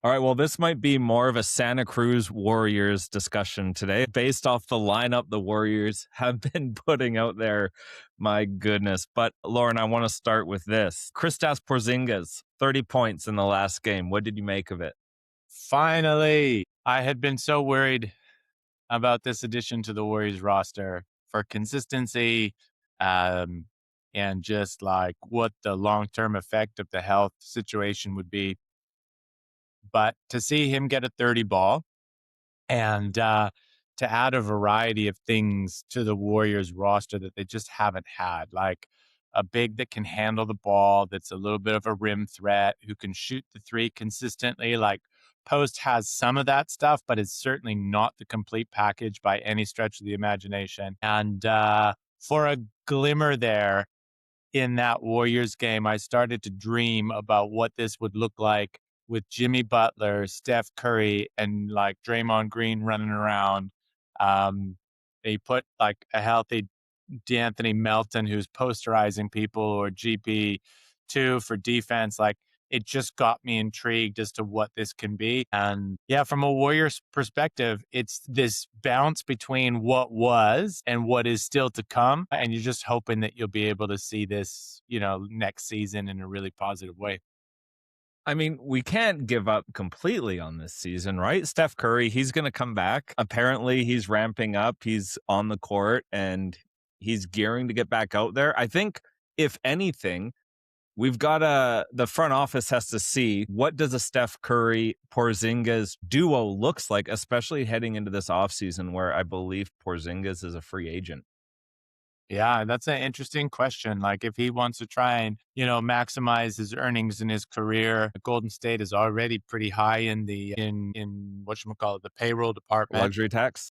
All right, well, this might be more of a Santa Cruz Warriors discussion today, based off the lineup the Warriors have been putting out there. My goodness. But Lauren, I want to start with this. Kristaps Porzingis, 30 points in the last game. What did you make of it? Finally, I had been so worried about this addition to the Warriors roster for consistency, um, and just like what the long term effect of the health situation would be. But to see him get a 30 ball and to add a variety of things to the Warriors roster that they just haven't had, like a big that can handle the ball, that's a little bit of a rim threat, who can shoot the three consistently. Like Post has some of that stuff, but it's certainly not the complete package by any stretch of the imagination. And for a glimmer there in that Warriors game, I started to dream about what this would look like with Jimmy Butler, Steph Curry, and like Draymond Green running around. They put like a healthy D'Anthony Melton who's posterizing people, or GP2 for defense. Like it just got me intrigued as to what this can be. And yeah, from a Warriors perspective, it's this bounce between what was and what is still to come. And you're just hoping that you'll be able to see this, next season in a really positive way. I mean, we can't give up completely on this season, right? Steph Curry, he's going to come back. Apparently, he's ramping up. He's on the court and he's gearing to get back out there. I think, if anything, we've got the front office has to see what does a Steph Curry Porzingis duo looks like, especially heading into this offseason where I believe Porzingis is a free agent. Yeah, that's an interesting question. Like if he wants to try and, maximize his earnings in his career, Golden State is already pretty high in the whatchamacallit, the payroll department. Luxury tax.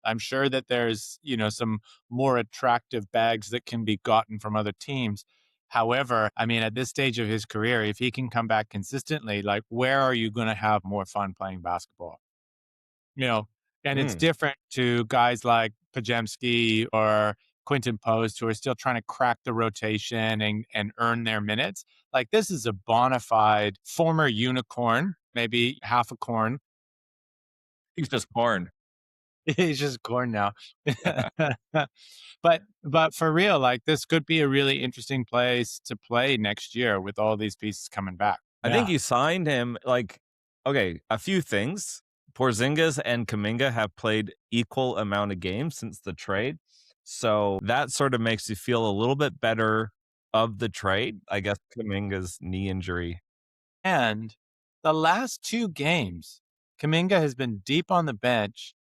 I'm sure that there's, some more attractive bags that can be gotten from other teams. However, I mean, at this stage of his career, if he can come back consistently, like where are you going to have more fun playing basketball? You know, and it's Mm. different to guys like Pajemski or Quinton Post who are still trying to crack the rotation and earn their minutes. Like this is a bona fide former unicorn, maybe half a corn. He's just corn. He's just corn now. But for real, like this could be a really interesting place to play next year with all these pieces coming back. I think Yeah. you signed him okay, a few things. Porzingis and Kuminga have played equal amount of games since the trade. So that sort of makes you feel a little bit better of the trade. I guess Kuminga's knee injury. And the last two games, Kaminga has been deep on the bench,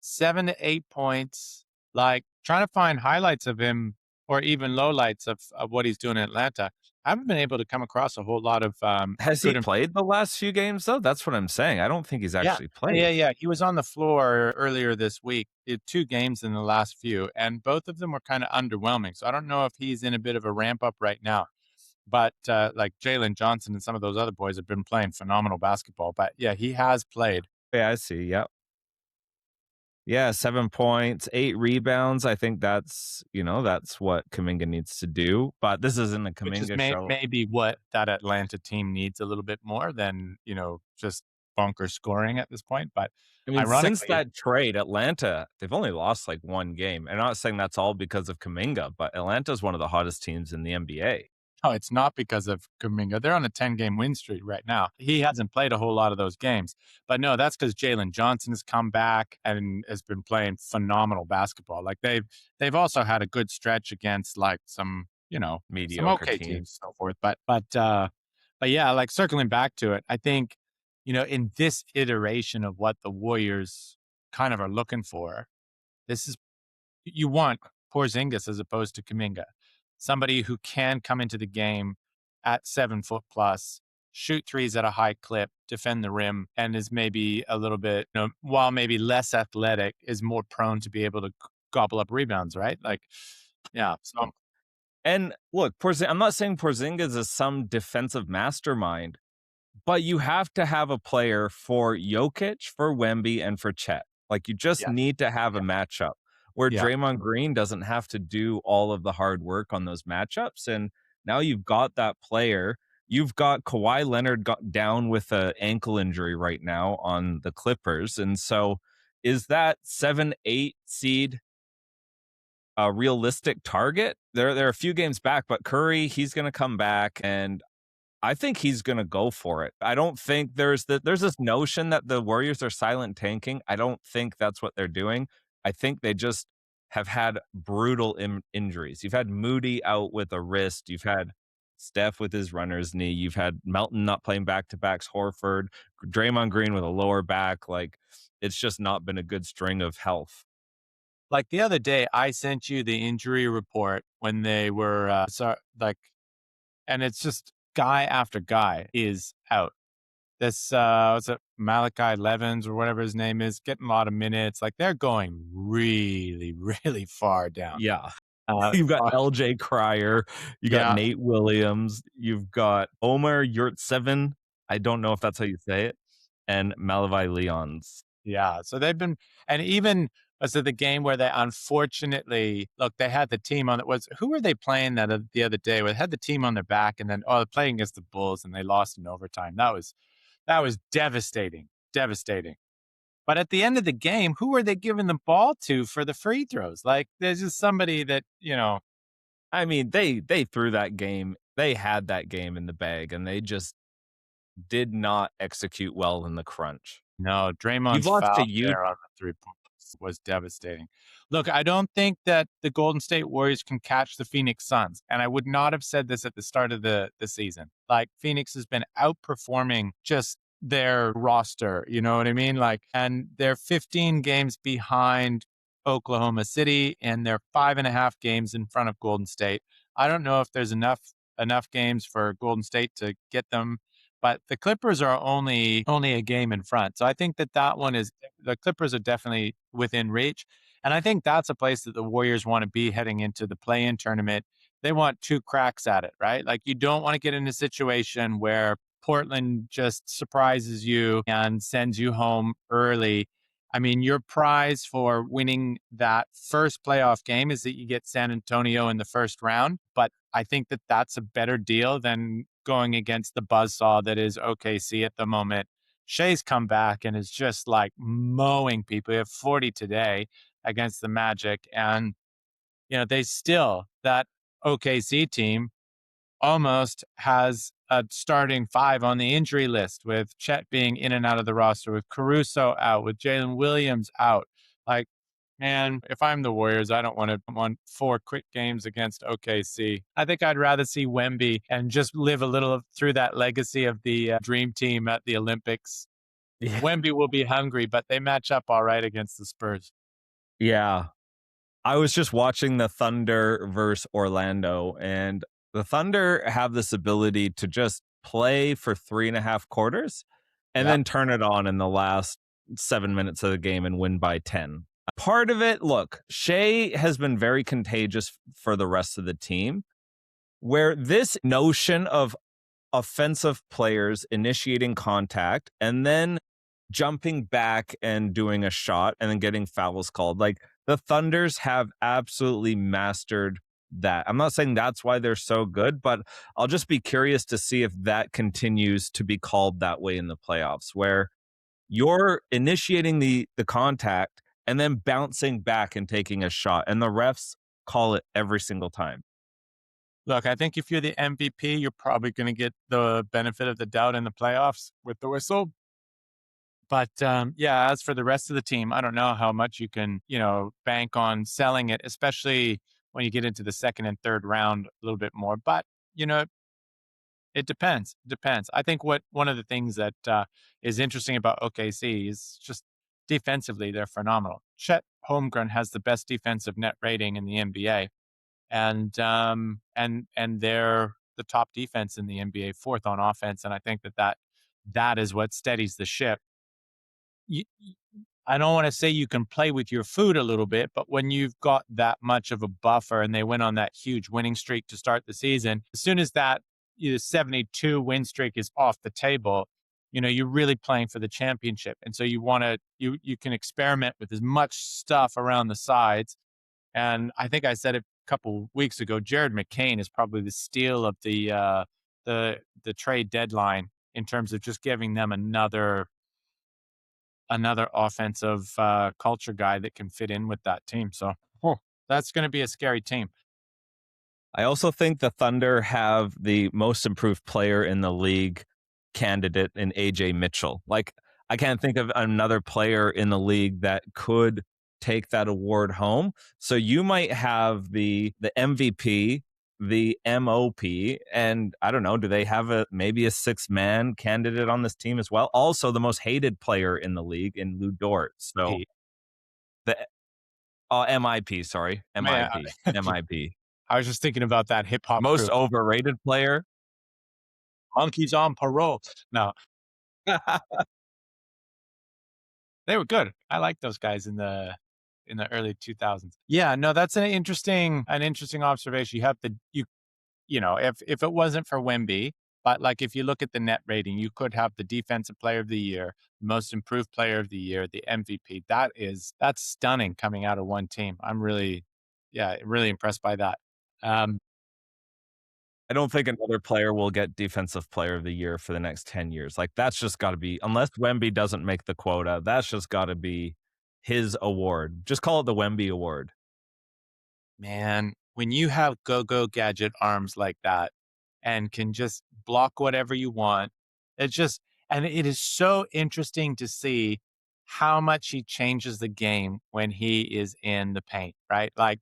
7 to 8 points, like trying to find highlights of him or even lowlights of what he's doing in Atlanta. I haven't been able to come across a whole lot of Has he good. played the last few games though? That's what I'm saying. I don't think he's Yeah. actually Yeah, played. yeah. He was on the floor earlier this week. Did two games in the last few, and both of them were kind of underwhelming. So I don't know if he's in a bit of a ramp up right now. But like Jalen Johnson and some of those other boys have been playing phenomenal basketball. But yeah, he has played. Yeah, I see. Yep. Yeah, 7 points, 8 rebounds. I think that's what Kuminga needs to do. But this isn't a Which is Kuminga show. maybe what that Atlanta team needs a little bit more than, just bonker scoring at this point. But I mean, since ironically, that trade, Atlanta, they've only lost like one game. I'm not saying that's all because of Kuminga, but Atlanta's one of the hottest teams in the NBA. no, it's not because of Kuminga. They're on a 10-game win streak right now. He hasn't played a whole lot of those games. But no, that's because Jalen Johnson has come back and has been playing phenomenal basketball. Like they've also had a good stretch against like some Mediocre okay team. teams and so forth. But yeah, like circling back to it, I think, in this iteration of what the Warriors kind of are looking for, this is you want Porzingis as opposed to Kuminga, somebody who can come into the game at 7 foot plus, shoot threes at a high clip, defend the rim, and is maybe a little bit, while maybe less athletic, is more prone to be able to gobble up rebounds, right? Like, yeah. So And look, I'm not saying Porzingis is some defensive mastermind, but you have to have a player for Jokic, for Wemby, and for Chet. Like you just yeah, need to have a yeah, matchup where yeah. Draymond Green doesn't have to do all of the hard work on those matchups. And now you've got that player. You've got Kawhi Leonard got down with an ankle injury right now on the Clippers. And so is that 7-8 seed a realistic target? They're a few games back, but Curry, he's going to come back, and I think he's going to go for it. I don't think there's this notion that the Warriors are silent tanking. I don't think that's what they're doing. I think they just have had brutal injuries. You've had Moody out with a wrist. You've had Steph with his runner's knee. You've had Melton not playing back to backs. Horford, Draymond Green with a lower back. Like it's just not been a good string of health. Like the other day, I sent you the injury report when they were and it's just guy after guy is out. This was it Malachi Levins or whatever his name is, getting a lot of minutes. Like they're going really, really far down. Yeah. Uh, You've got uh, LJ Cryer, you got yeah, Nate Williams, you've got Omer Yurtseven. I don't know if that's how you say it, and Malavi Leons. yeah. So they've been, and even was it the game where they unfortunately look, they had the team on it. Was who were they playing the other day? Where they had the team on their back, and then they're playing against the Bulls, and they lost in overtime. That was devastating, devastating. But at the end of the game, who are they giving the ball to for the free throws? Like, there's just somebody that, I mean, they threw that game. They had that game in the bag, and they just did not execute well in the crunch. no, You've Draymond's lost to foul you. there on the 3 points was devastating. Look, I don't think that the Golden State Warriors can catch the Phoenix Suns. And I would not have said this at the start of the season. Like, Phoenix has been outperforming just their roster. You know what I mean? Like, and they're 15 games behind Oklahoma City, and they're 5.5 games in front of Golden State. I don't know if there's enough games for Golden State to get them, but the Clippers are only a game in front. So I think that one is the Clippers are definitely within reach. And I think that's a place that the Warriors want to be heading into the play-in tournament. They want 2 cracks at it, right? Like you don't want to get in a situation where Portland just surprises you and sends you home early. I mean, your prize for winning that first playoff game is that you get San Antonio in the first round. But I think that that's a better deal than going against the buzzsaw that is OKC at the moment. Shea's come back and is just like mowing people. We have 40 today against the Magic. And, they still, that OKC team almost has a starting 5 on the injury list, with Chet being in and out of the roster, with Caruso out, with Jalen Williams out. Like, man, if I'm the Warriors, I don't want to want 4 quick games against OKC. I think I'd rather see Wemby and just live a little through that legacy of the dream team at the Olympics. Yeah. Wemby will be hungry, but they match up all right against the Spurs. Yeah. I was just watching the Thunder versus Orlando, and the Thunder have this ability to just play for 3.5 quarters and Yep. then turn it on in the last 7 minutes of the game and win by 10. Part of it, look, Shea has been very contagious for the rest of the team, where this notion of offensive players initiating contact and then jumping back and doing a shot and then getting fouls called. Like the Thunders have absolutely mastered that. I'm not saying that's why they're so good, but I'll just be curious to see if that continues to be called that way in the playoffs, where you're initiating the contact and then bouncing back and taking a shot, and the refs call it every single time. Look, I think if you're the MVP, you're probably going to get the benefit of the doubt in the playoffs with the whistle. But yeah, as for the rest of the team, I don't know how much you can, bank on selling it, especially when you get into the second and third round a little bit more. But you know, it depends. Depends. I think one of the things that is interesting about OKC is just defensively, they're phenomenal. Chet Holmgren has the best defensive net rating in the NBA, and they're the top defense in the NBA, fourth on offense. And I think that is what steadies the ship. you, I don't want to say you can play with your food a little bit, but when you've got that much of a buffer and they went on that huge winning streak to start the season, as soon as that 72 win streak is off the table, you're really playing for the championship. And so you can experiment with as much stuff around the sides. And I think I said it a couple weeks ago, Jared McCain is probably the steal of the the trade deadline in terms of just giving them another offensive culture guy that can fit in with that team. So that's going to be a scary team. I also think the Thunder have the most improved player in the league candidate in AJ Mitchell. Like, I can't think of another player in the league that could take that award home. So you might have the MVP, the MOP, and I don't know, do they have a maybe a six-man candidate on this team as well? Also the most hated player in the league in Lou Dort. So Hey, the MIP, sorry, man, MIP. I was just thinking about that hip hop Most crew, overrated player. Monkeys on Parole. No, they were good. I like those guys in the early 2000s. Yeah, no, that's an interesting observation. You know, if it wasn't for Wemby, but like if you look at the net rating, you could have the defensive player of the year, most improved player of the year, the MVP. That's stunning coming out of one team. I'm really, yeah, really impressed by that. Um, I don't think another player will get defensive player of the year for the next 10 years. Like, that's just gotta be unless Wemby doesn't make the quota, that's just gotta be his award. Just call it the Wemby award. Man, when you have go-go gadget arms like that and can just block whatever you want, it's just and it is so interesting to see how much he changes the game when he is in the paint, right? Like,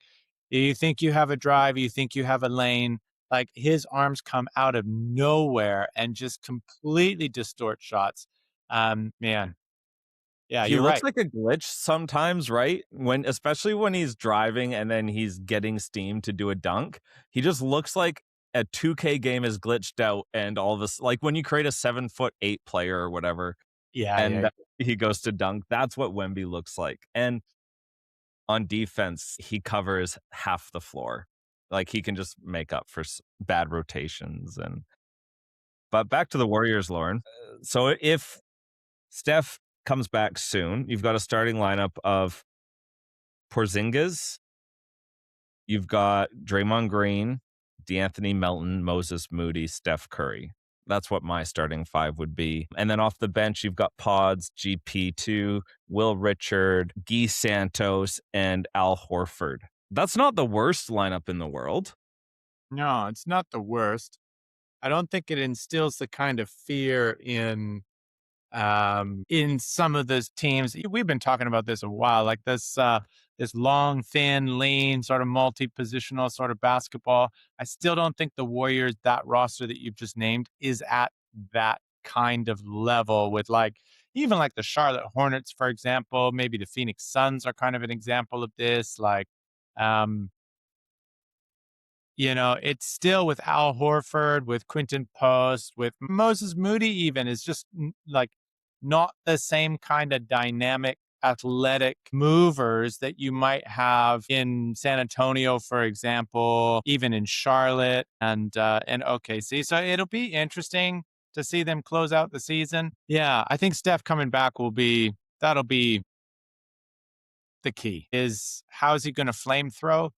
you think you have a drive, you think you have a lane, like his arms come out of nowhere and just completely distort shots. Man, yeah, He you're looks right. like a glitch sometimes, right? When especially when he's driving and then he's getting steam to do a dunk. He just looks like a 2K game is glitched out and all this like when you create a 7'8" player or whatever Yeah, and yeah. he goes to dunk, that's what Wemby looks like. And on defense, he covers half the floor. Like he can just make up for bad rotations and but back to the Warriors, Lauren. So if Steph comes back soon, you've got a starting lineup of Porzingis, you've got Draymond Green, DeAnthony Melton, Moses Moody, Steph Curry. That's what my starting five would be. And then off the bench, you've got Pods, GP2, Will Richard, Guy Santos, and Al Horford. That's not the worst lineup in the world. No, it's not the worst. I don't think it instills the kind of fear in some of those teams. We've been talking about this a while, like this long, thin, lean, sort of multi-positional sort of basketball. I still don't think the Warriors, that roster that you've just named, is at that kind of level with like even like the Charlotte Hornets, for example. Maybe the Phoenix Suns are kind of an example of this. Um, it's still with Al Horford, with Quinton Post, with Moses Moody, even is just like not the same kind of dynamic, athletic movers that you might have in San Antonio, for example, even in Charlotte and OKC. So it'll be interesting to see them close out the season. Yeah, I think Steph coming back that'll be the key. Is how is he going to flamethrow?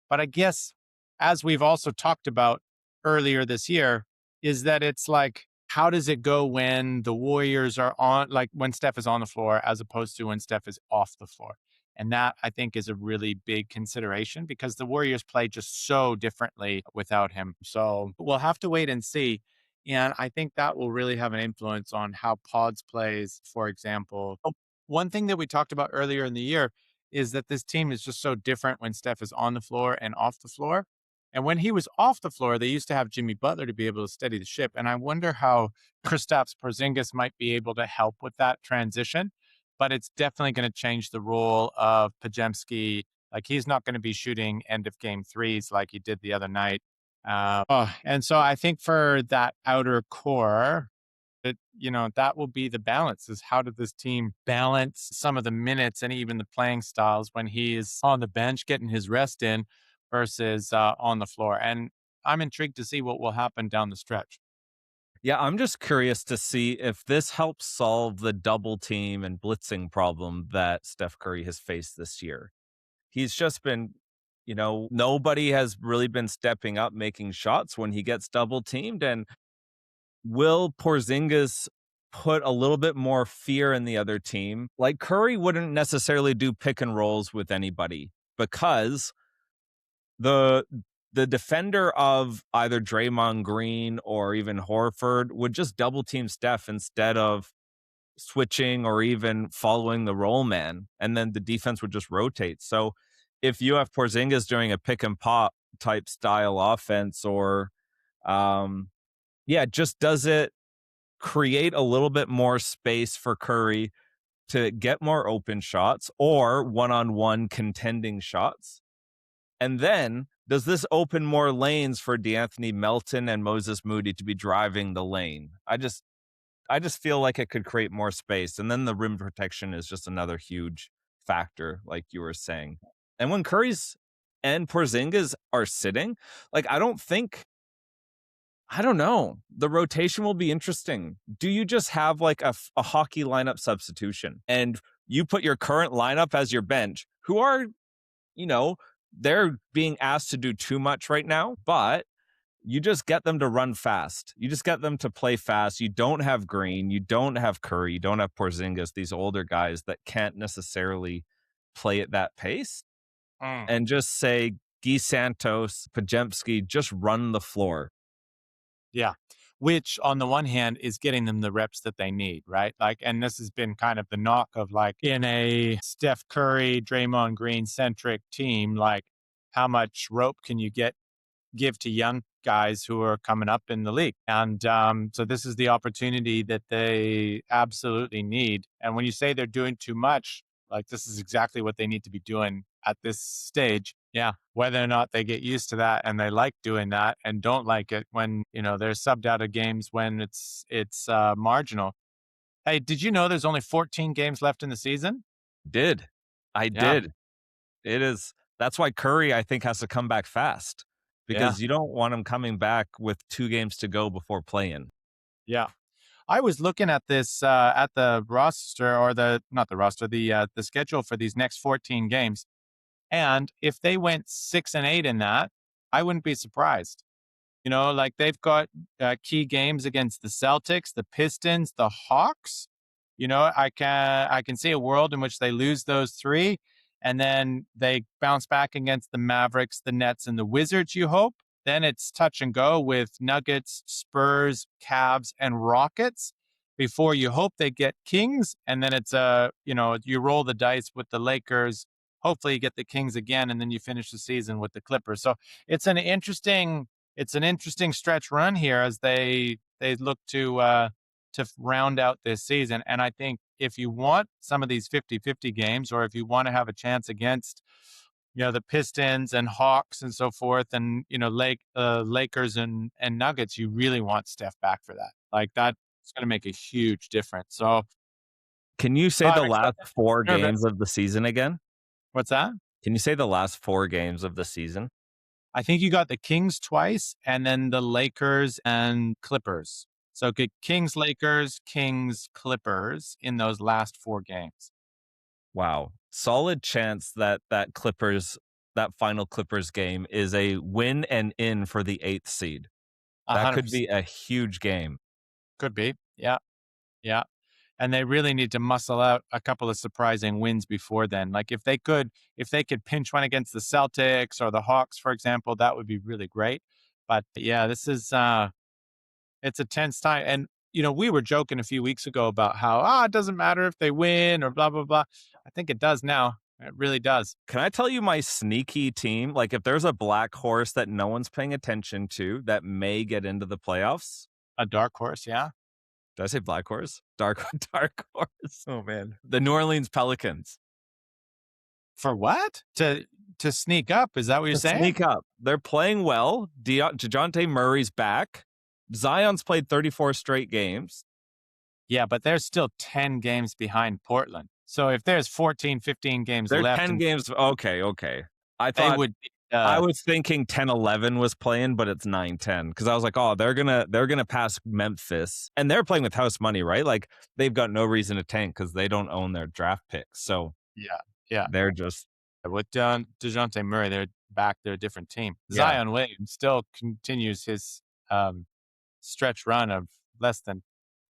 But I guess, as we've also talked about earlier this year, is that it's like, how does it go when the Warriors are on, like when Steph is on the floor, as opposed to when Steph is off the floor? And that I think is a really big consideration because the Warriors play just so differently without him. So we'll have to wait and see. And I think that will really have an influence on how Pods plays, for example. One thing that we talked about earlier in the year is that this team is just so different when Steph is on the floor and off the floor. And when he was off the floor, they used to have Jimmy Butler to be able to steady the ship. And I wonder how Kristaps Porzingis might be able to help with that transition. But it's definitely going to change the role of Pajemski. Like he's not going to be shooting end of game threes like he did the other night. And so I think for that outer core, that will be the balance is how did this team balance some of the minutes and even the playing styles when he is on the bench getting his rest in versus on the floor. And I'm intrigued to see what will happen down the stretch. Yeah, I'm just curious to see if this helps solve the double team and blitzing problem that Steph Curry has faced this year. He's just been, nobody has really been stepping up making shots when he gets double teamed. And will Porzingis put a little bit more fear in the other team? Like Curry wouldn't necessarily do pick and rolls with anybody because the the defender of either Draymond Green or even Horford would just double team Steph instead of switching or even following the roll man, and then the defense would just rotate. So if you have Porzingis doing a pick and pop type style offense, or just does it create a little bit more space for Curry to get more open shots or one-on-one contending shots? And then does this open more lanes for DeAnthony Melton and Moses Moody to be driving the lane? I just feel like it could create more space. And then the rim protection is just another huge factor, like you were saying. And when Curry's and Porzingis are sitting, like I don't know. The rotation will be interesting. Do you just have like a hockey lineup substitution and you put your current lineup as your bench, who are, you know, they're being asked to do too much right now, but you just get them to run fast. You just get them to play fast. You don't have Green, you don't have Curry, you don't have Porzingis, these older guys that can't necessarily play at that pace, Mm. and just say, Guy Santos, Pajemski, just run the floor. Yeah. Which on the one hand is getting them the reps that they need, right? Like, and this has been kind of the knock of like in a Steph Curry, Draymond Green centric team, like how much rope can you give to young guys who are coming up in the league? And so this is the opportunity that they absolutely need. And when you say they're doing too much, like this is exactly what they need to be doing at this stage. Yeah. Whether or not they get used to that and they like doing that and don't like it when, they're subbed out of games when it's marginal. Hey, did you know there's only 14 games left in the season? Did. I Yeah. did. It is. That's why Curry, I think, has to come back fast, Yeah. because you don't want him coming back with 2 games to go before playing. Yeah. I was looking at this at the roster or the not the roster, the schedule for these next 14 games. And if they went 6-8 in that, I wouldn't be surprised. Like they've got key games against the Celtics, the Pistons, the Hawks. I can see a world in which they lose those three, and then they bounce back against the Mavericks, the Nets, and the Wizards. You hope. Then it's touch and go with Nuggets, Spurs, Cavs, and Rockets before you hope they get Kings, and then it's you roll the dice with the Lakers. Hopefully, you get the Kings again, and then you finish the season with the Clippers. So it's an interesting stretch run here as they look to round out this season. And I think if you want some of these 50-50 games, or if you want to have a chance against, the Pistons and Hawks and so forth, and, Lakers and Nuggets, you really want Steph back for that. Like that's going to make a huge difference. So Can you say I'm the last 4 nervous. games of the season again? What's that? Can you say the last 4 games of the season? I think you got the Kings twice and then the Lakers and Clippers. So get Kings, Lakers, Kings, Clippers in those last 4 games. Wow. Solid chance that final Clippers game is a win and in for the 8th seed. That could 100%. be a huge game. Could be. Yeah. Yeah. And they really need to muscle out a couple of surprising wins before then. Like if they could pinch one against the Celtics or the Hawks, for example, that would be really great. But yeah, this is it's a tense time. And we were joking a few weeks ago about how it doesn't matter if they win or blah blah blah. I think it does now. It really does. Can I tell you my sneaky team? Like, if there's a black horse that no one's paying attention to that may get into the playoffs. A dark horse, yeah. Did I say black horse? Dark dark horse. Oh man. The New Orleans Pelicans. For what? To sneak up? Is that what you're To saying? sneak up. They're playing well. DeJounte Murray's back. Zion's played 34 straight games. Yeah, but they're still 10 games behind Portland. So if there's 14, 15 games They're left, 10 games. Okay. I they thought would. I was thinking 10-11 was playing, but it's 9-10 because I was like, oh, they're gonna pass Memphis, and they're playing with house money, right? Like they've got no reason to tank because they don't own their draft picks, so Yeah, yeah. they're just With DeJounte Murray, they're back. They're a different team. yeah. Zion Williams still continues his stretch run of less than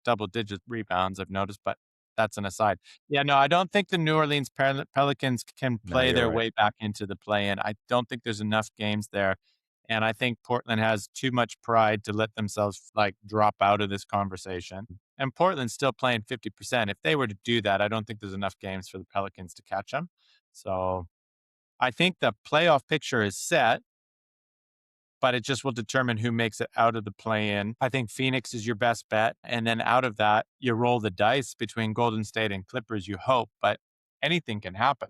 double-digit rebounds, I've noticed, but that's an aside. Yeah, no, I don't think the New Orleans Pelicans can No, play you're their right. way back into the play-in. I don't think there's enough games there, and I think Portland has too much pride to let themselves, like, drop out of this conversation, and Portland's still playing 50%. If they were to do that, I don't think there's enough games for the Pelicans to catch them. So, I think the playoff picture is set, but it just will determine who makes it out of the play-in. I think Phoenix is your best bet, and then out of that, you roll the dice between Golden State and Clippers, you hope, but anything can happen.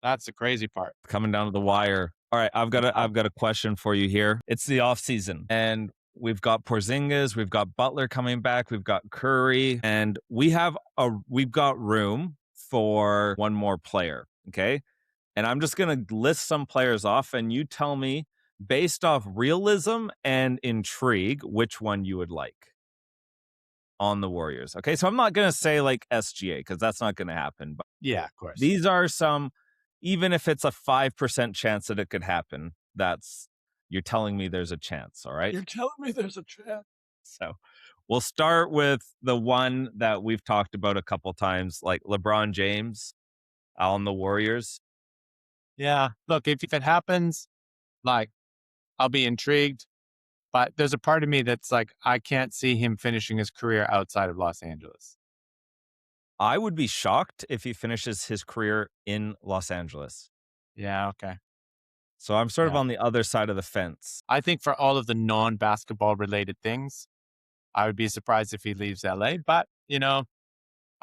That's the crazy part. Coming down to the wire. All right, Yeah. I've got a question for you here. It's the off season, and we've got Porzingis, we've got Butler coming back, we've got Curry, and we've got room for one more player. Okay, and I'm just gonna list some players off, and you tell me based off realism and intrigue which one you would like on the Warriors. Okay, so I'm not gonna say like SGA because that's not gonna happen, but Yeah, of course. these are some, even if it's a 5% chance that it could happen, that's, you're telling me there's a chance, all right? You're telling me there's a chance. So we'll start with the one that we've talked about a couple times, like LeBron James on the Warriors. Yeah. Look, if it happens, like, I'll be intrigued, but there's a part of me that's like, I can't see him finishing his career outside of Los Angeles. I would be shocked if he finishes his career in Los Angeles. Yeah, okay. So I'm sort of Yeah. on the other side of the fence. I think for all of the non-basketball related things, I would be surprised if he leaves LA, but,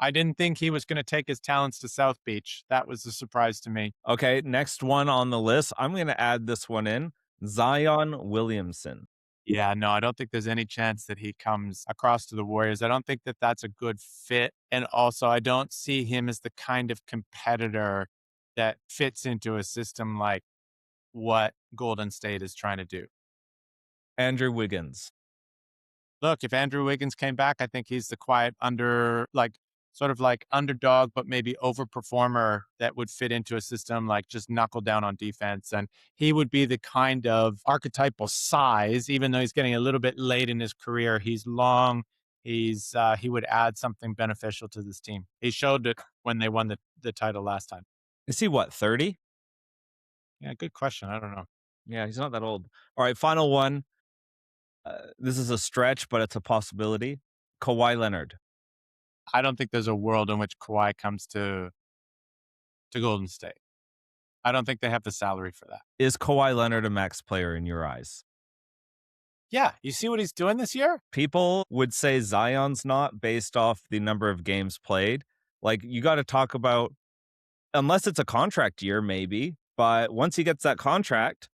I didn't think he was gonna take his talents to South Beach. That was a surprise to me. Okay, next one on the list. I'm going to add this one in, Zion Williamson. Yeah, no, I don't think there's any chance that he comes across to the Warriors. I don't think that that's a good fit, and also, I don't see him as the kind of competitor that fits into a system like what Golden State is trying to do. Andrew Wiggins. Look, if Andrew Wiggins came back, I think he's the quiet sort of like underdog, but maybe overperformer that would fit into a system like just knuckle down on defense. And he would be the kind of archetypal size, even though he's getting a little bit late in his career. He's long. He would add something beneficial to this team. He showed it when they won the title last time. Is he what, 30? Yeah, good question. I don't know. Yeah, he's not that old. All right, final one. This is a stretch, but it's a possibility. Kawhi Leonard. I don't think there's a world in which Kawhi comes to Golden State. I don't think they have the salary for that. Is Kawhi Leonard a max player in your eyes? Yeah, you see what he's doing this year? People would say Zion's not based off the number of games played. Like, you got to talk about, unless it's a contract year, maybe. But once he gets that contract,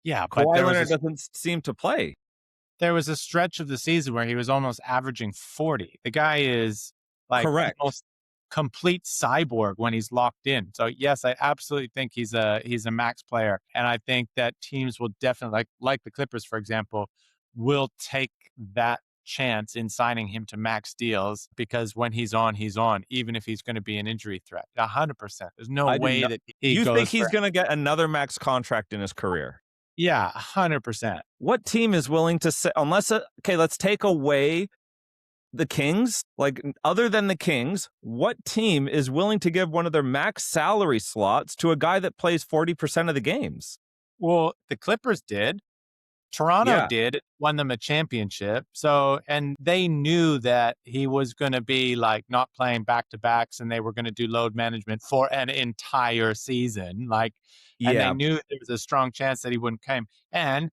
Yeah, but Kawhi Leonard doesn't seem to play. there was a stretch of the season where he was almost averaging 40. The guy is like Correct. almost complete cyborg when he's locked in. So yes, I absolutely think he's a max player, and I think that teams will definitely like the Clippers, for example, will take that chance in signing him to max deals because when he's on, even if he's going to be an injury threat. 100%. There's no I do way not. that he You think goes he's for going to get another max contract in his career? yeah, 100%. What team is willing to say, unless, okay, let's take away the Kings, like other than the Kings, what team is willing to give one of their max salary slots to a guy that plays 40% of the games? Well, the Clippers did. Toronto Yeah. did, won them a championship. So, and they knew that he was going to be like not playing back to backs and they were going to do load management for an entire season. And they Yeah. knew there was a strong chance that he wouldn't come. And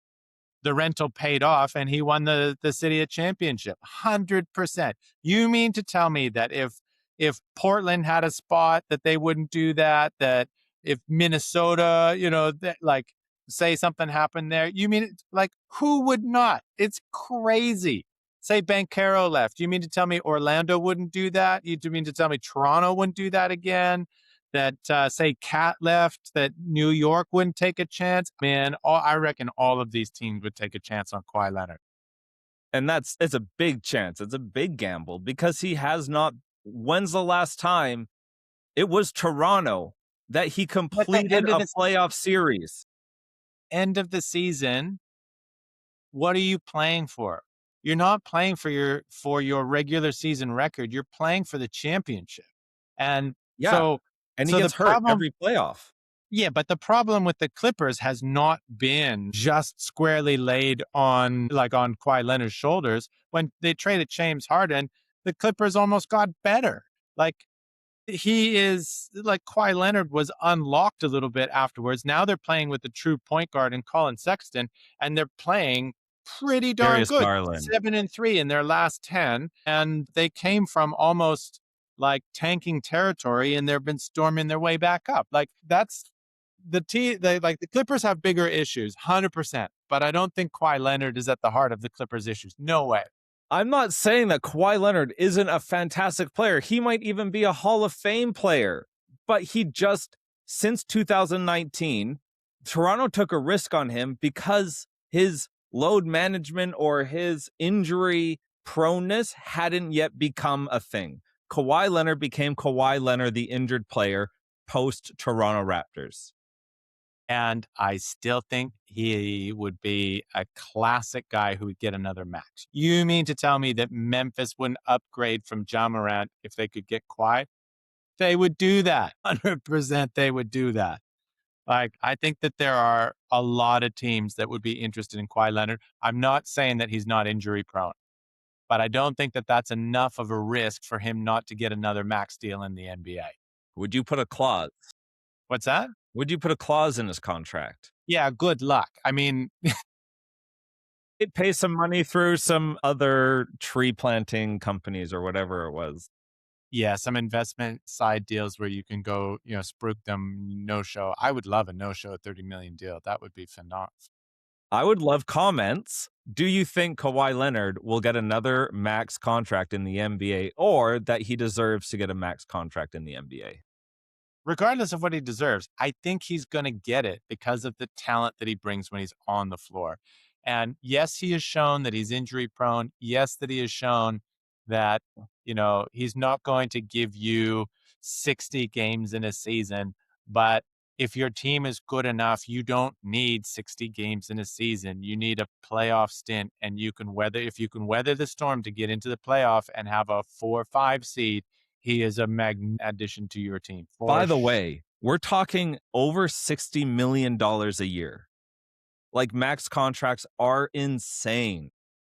the rental paid off and he won the city a championship. 100%. You mean to tell me that if Portland had a spot that they wouldn't do that, that if Minnesota, that like say something happened there, you mean like who would not? It's crazy. Say Banchero left. You mean to tell me Orlando wouldn't do that? You mean to tell me Toronto wouldn't do that again? That say Cat left, that New York wouldn't take a chance. Man, I reckon all of these teams would take a chance on Kawhi Leonard. And it's a big chance. It's a big gamble because he has not. When's the last time it was Toronto that he But the completed a playoff series? end of the season, what are you playing for? You're not playing for your regular season record. You're playing for the championship. And Yeah, so and he so the gets hurt problem every playoff. yeah, but the problem with the Clippers has not been just squarely laid on on Kawhi Leonard's shoulders. When they traded James Harden, the Clippers almost got better. Like he is like Kawhi Leonard was unlocked a little bit afterwards. Now they're playing with the true point guard and Colin Sexton, and they're playing pretty darn Darius good. Garland. 7-3 in their last 10, and they came from almost like tanking territory, and they've been storming their way back up. Like that's the team. The Clippers have bigger issues, 100%. But I don't think Kawhi Leonard is at the heart of the Clippers' issues. No way. I'm not saying that Kawhi Leonard isn't a fantastic player. He might even be a Hall of Fame player, but he just, since 2019, Toronto took a risk on him because his load management or his injury proneness hadn't yet become a thing. Kawhi Leonard became Kawhi Leonard, the injured player, post Toronto Raptors. And I still think he would be a classic guy who would get another max. You mean to tell me that Memphis wouldn't upgrade from Ja Morant if they could get Kawhi? They would do that. 100% they would do that. Like, I think that there are a lot of teams that would be interested in Kawhi Leonard. I'm not saying that he's not injury prone, but I don't think that that's enough of a risk for him not to get another max deal in the NBA. Would you put a clause? What's that? Would you put a clause in his contract? Yeah, good luck. I mean, He'd pay some money through some other tree planting companies or whatever it was. yeah, some investment side deals where you can go, spruik them no show. I would love a no show 30 million deal. That would be phenomenal. I would love comments. Do you think Kawhi Leonard will get another max contract in the NBA, or that he deserves to get a max contract in the NBA? Regardless of what he deserves, I think he's going to get it because of the talent that he brings when he's on the floor. And yes, he has shown that he's injury prone. Yes, that he has shown that, he's not going to give you 60 games in a season. But if your team is good enough, you don't need 60 games in a season. You need a playoff stint, and if you can weather the storm to get into the playoff and have a 4 or 5 seed, he is a magnet addition to your team. By the way, we're talking over $60 million a year. Like, max contracts are insane.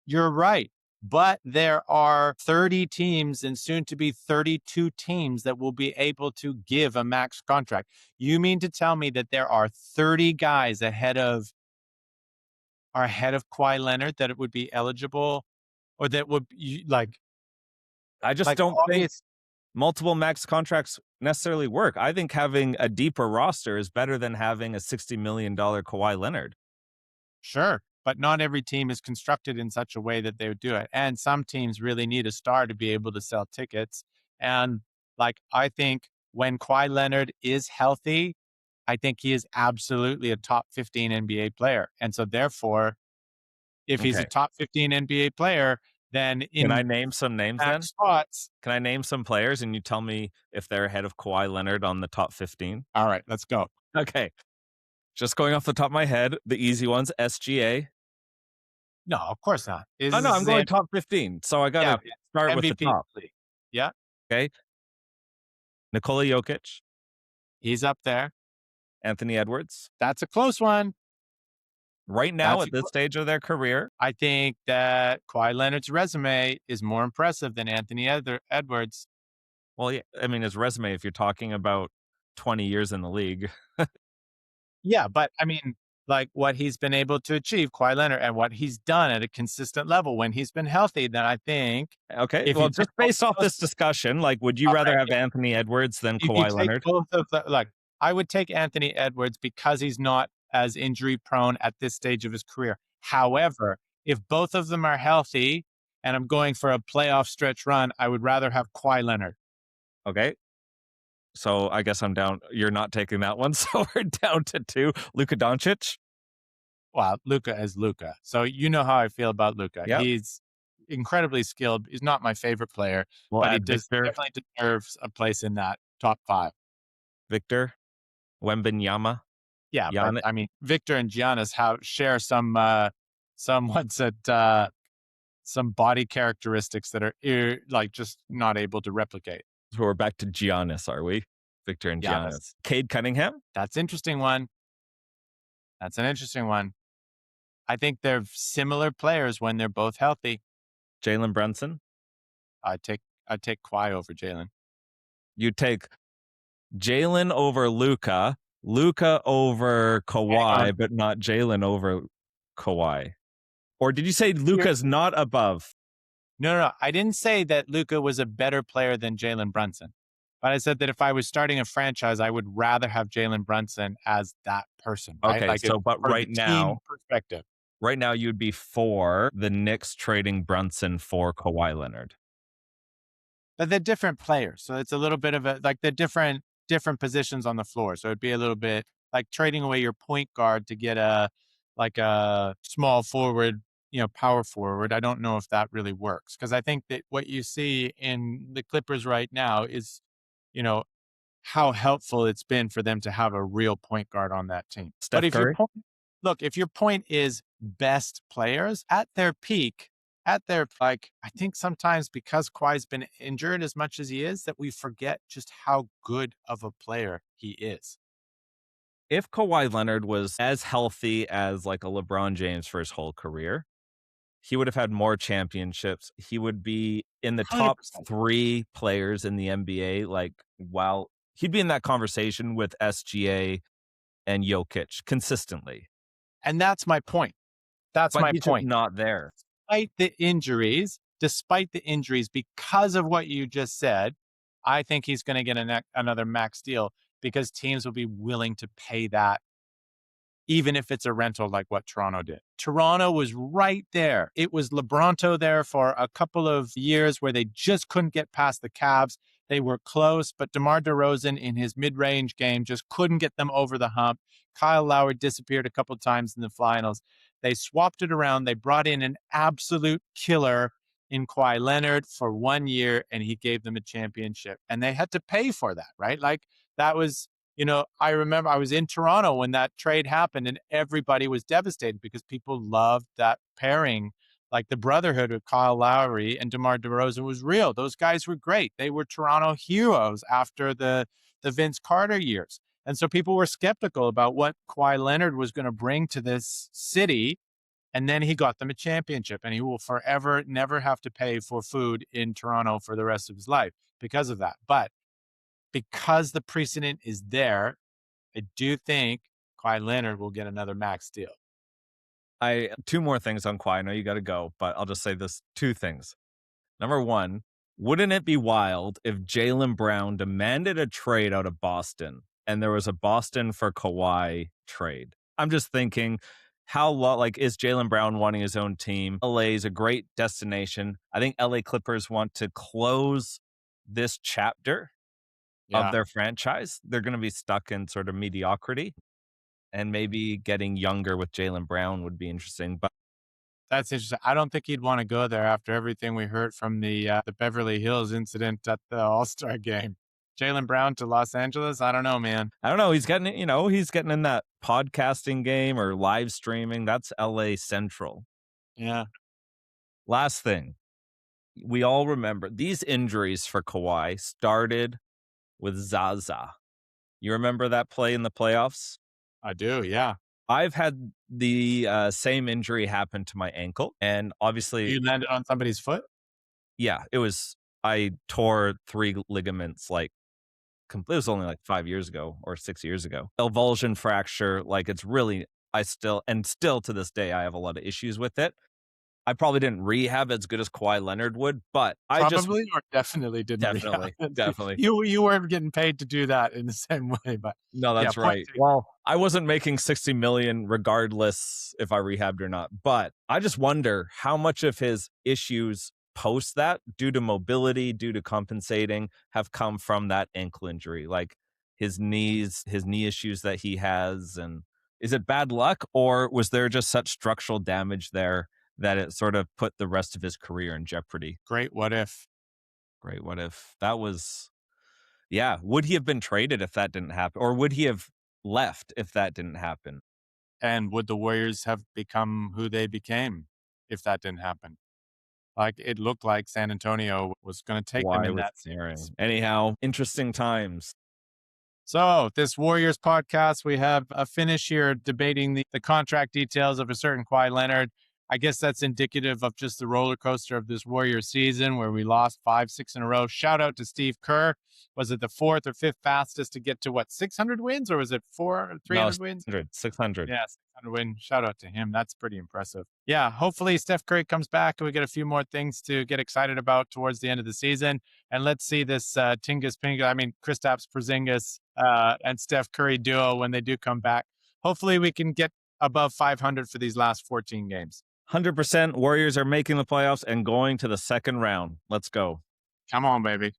You're right. But there are 30 teams and soon to be 32 teams that will be able to give a max contract. You mean to tell me that there are 30 guys ahead of Kawhi Leonard that it would be eligible, or that would I just don't think multiple max contracts necessarily work. I think having a deeper roster is better than having a $60 million Kawhi Leonard. Sure, but not every team is constructed in such a way that they would do it. And some teams really need a star to be able to sell tickets. And I think when Kawhi Leonard is healthy, I think he is absolutely a top 15 NBA player. And so therefore, if he's a top 15 NBA player, then Can I name some names then? Spots. Can I name some players and you tell me if they're ahead of Kawhi Leonard on the top 15? All right, let's go. Okay. Just going off the top of my head, the easy ones, SGA. No, of course not. No, I'm going top 15. So I got to start with the top. League. Yeah. Okay. Nikola Jokic. He's up there. Anthony Edwards. That's a close one. Right now, at this stage of their career, I think that Kawhi Leonard's resume is more impressive than Anthony Edwards. Well, yeah, I mean, his resume, if you're talking about 20 years in the league. Yeah, but I mean, what he's been able to achieve, Kawhi Leonard, and what he's done at a consistent level when he's been healthy, then I think. Okay, well, just based off this discussion, would you rather have Anthony Edwards than Kawhi Leonard? Both of I would take Anthony Edwards because he's not as injury prone at this stage of his career. However, if both of them are healthy and I'm going for a playoff stretch run, I would rather have Kawhi Leonard. Okay. So I guess I'm down. You're not taking that one. So we're down to 2. Luka Doncic. Well, Luka is Luka. So you know how I feel about Luka. Yep. He's incredibly skilled. He's not my favorite player, but he definitely deserves a place in that top 5. Victor Wembanyama. Yeah, but, I mean, Victor and Giannis share some what's it some body characteristics that are like just not able to replicate. So we're back to Giannis, are we? Victor and Yeah, that's Giannis. Cade Cunningham? that's interesting one. That's an interesting one. I think they're similar players when they're both healthy. Jalen Brunson? I take Kawhi over Jalen. You take Jalen over Luca, Luca over Hang on. Kawhi, but not Jalen over Kawhi. Or did you say Here, Luca's not above? no. I didn't say that Luca was a better player than Jalen Brunson, but I said that if I was starting a franchise, I would rather have Jalen Brunson as that person, right? Okay, Like if, so but for the team perspective. right now you'd be for the Knicks trading Brunson for Kawhi Leonard. But they're different players, so it's a little bit of a like they're different positions on the floor. So it'd be a little bit like trading away your point guard to get a small forward, power forward. I don't know if that really works because I think that what you see in the Clippers right now is, you know, how helpful it's been for them to have a real point guard on that team. But Steph Curry? if your point is best players at their peak, at their like, I think sometimes because Kawhi's been injured as much as he is, that we forget just how good of a player he is. If Kawhi Leonard was as healthy as like a LeBron James for his whole career, he would have had more championships. He would be in the top 100%. 3 players in the NBA, like, while he'd be in that conversation with SGA and Jokic consistently, And that's my point. That's but my he's just point. not there. Despite the injuries, because of what you just said, I think he's going to get another max deal because teams will be willing to pay that even if it's a rental like what Toronto did. Toronto was right there. It was LeBronto there for a couple of years where they just couldn't get past the Cavs. They were close, but DeMar DeRozan in his mid-range game just couldn't get them over the hump. Kyle Lowry disappeared a couple of times in the finals. They swapped it around. They brought in an absolute killer in Kawhi Leonard for 1 year, and he gave them a championship. And they had to pay for that, right? Like that was I remember I was in Toronto when that trade happened and everybody was devastated because people loved that pairing. Like the brotherhood of Kyle Lowry and DeMar DeRozan was real. Those guys were great. They were Toronto heroes after the Vince Carter years. And so people were skeptical about what Kawhi Leonard was going to bring to this city. And then he got them a championship and he will forever never have to pay for food in Toronto for the rest of his life because of that. But because the precedent is there, I do think Kawhi Leonard will get another max deal. I 2 more things on Kawhi. I know you gotta go, but I'll just say this 2 things. Number 1, wouldn't it be wild if Jaylen Brown demanded a trade out of Boston and there was a Boston for Kawhi trade? I'm just thinking, is Jaylen Brown wanting his own team? LA is a great destination. I think LA Clippers want to close this chapter of Yeah, their franchise. They're gonna be stuck in sort of mediocrity, and maybe getting younger with Jaylen Brown would be interesting, but that's interesting. I don't think he'd want to go there after everything we heard from the Beverly Hills incident at the All Star game. Jalen Brown to Los Angeles. I don't know, man. I don't know. He's getting in that podcasting game or live streaming. That's LA Central. Yeah, Last thing, we all remember these injuries for Kawhi started with Zaza. You remember that play in the playoffs? I do. Yeah, I've had the same injury happen to my ankle. And obviously, you landed on somebody's foot. yeah, I tore 3 ligaments like it was only like 5 years ago or 6 years ago. Avulsion fracture, like it's really, still to this day, I have a lot of issues with it. I probably didn't rehab as good as Kawhi Leonard would, but I just Probably or definitely didn't rehab. definitely, definitely. You weren't getting paid to do that in the same way, but No, yeah, that's point right. taken. Well, I wasn't making 60 million regardless if I rehabbed or not, but I just wonder how much of his issues post that, due to mobility, due to compensating, have come from that ankle injury, like his knee issues that he has. And is it bad luck, or was there just such structural damage there that it sort of put the rest of his career in jeopardy? Great. What if? Great. What if that was, yeah, would he have been traded if that didn't happen? Or would he have left if that didn't happen? And would the Warriors have become who they became if that didn't happen? Like it looked like San Antonio was going to take them Why in was that staring? series. Anyhow, interesting times. So, this Warriors podcast, we have a finish here debating the contract details of a certain Kawhi Leonard. I guess that's indicative of just the roller coaster of this Warriors season where we lost 5, 6 in a row. Shout out to Steve Kerr. Was it the fourth or fifth fastest to get to what, 600 wins, or was it No, 300 wins? 600, 600. Yeah, 600 win. Shout out to him. That's pretty impressive. Yeah, hopefully Steph Curry comes back and we get a few more things to get excited about towards the end of the season. And let's see this Kristaps Porzingis and Steph Curry duo when they do come back. Hopefully we can get above 500 for these last 14 games. 100% Warriors are making the playoffs and going to the second round. Let's go. Come on, baby.